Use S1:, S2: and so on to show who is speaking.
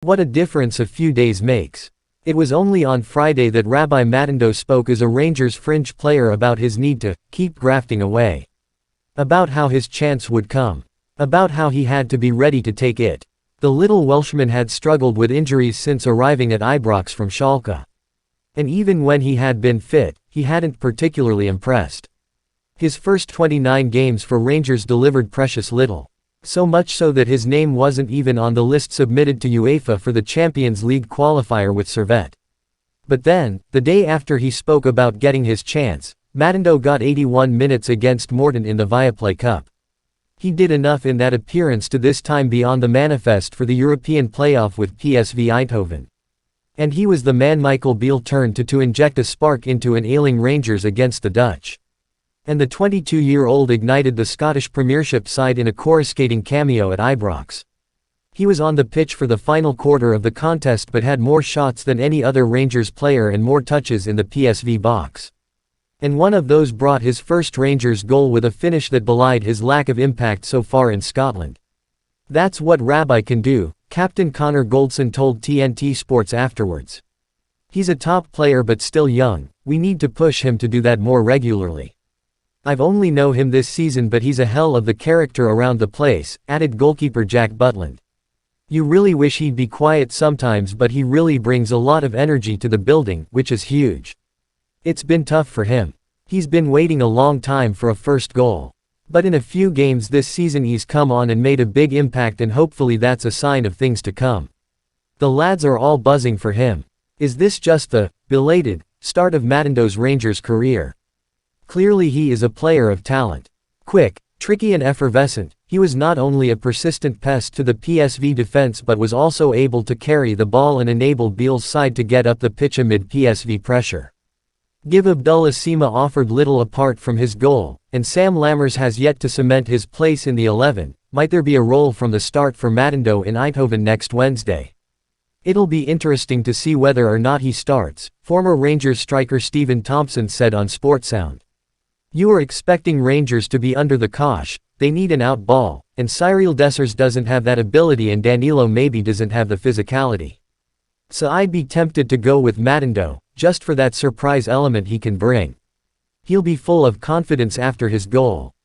S1: What a difference a few days makes. It was only on Friday that Rabbi Matondo spoke as a Rangers fringe player about his need to keep grafting away. About how his chance would come. About how he had to be ready to take it. The little Welshman had struggled with injuries since arriving at Ibrox from Schalke. And even when he had been fit, he hadn't particularly impressed. His first 29 games for Rangers delivered precious little. So much so that his name wasn't even on the list submitted to UEFA for the Champions League qualifier with Servette. But then, the day after he spoke about getting his chance, Matondo got 81 minutes against Morton in the Viaplay Cup. He did enough in that appearance to this time be on the manifest for the European playoff with PSV Eindhoven. And he was the man Michael Beale turned to inject a spark into an ailing Rangers against the Dutch. And the 22-year-old ignited the Scottish Premiership side in a coruscating cameo at Ibrox. He was on the pitch for the final quarter of the contest but had more shots than any other Rangers player and more touches in the PSV box. And one of those brought his first Rangers goal with a finish that belied his lack of impact so far in Scotland. That's what Rabbi can do, Captain Connor Goldson told TNT Sports afterwards. He's a top player but still young, we need to push him to do that more regularly. I've only known him this season but he's a hell of the character around the place, added goalkeeper Jack Butland. You really wish he'd be quiet sometimes but he really brings a lot of energy to the building, which is huge. It's been tough for him. He's been waiting a long time for a first goal. But in a few games this season he's come on and made a big impact and hopefully that's a sign of things to come. The lads are all buzzing for him. Is this just the belated start of Matondo's Rangers career? Clearly he is a player of talent. Quick, tricky and effervescent, he was not only a persistent pest to the PSV defense but was also able to carry the ball and enable Beale's side to get up the pitch amid PSV pressure. Give Abdullah Sima offered little apart from his goal, and Sam Lammers has yet to cement his place in the 11. Might there be a role from the start for Matondo in Eindhoven next Wednesday? It'll be interesting to see whether or not he starts, former Rangers striker Stephen Thompson said on Sportsound. You are expecting Rangers to be under the cosh, they need an out ball, and Cyril Dessers doesn't have that ability and Danilo maybe doesn't have the physicality. So I'd be tempted to go with Matondo, just for that surprise element he can bring. He'll be full of confidence after his goal.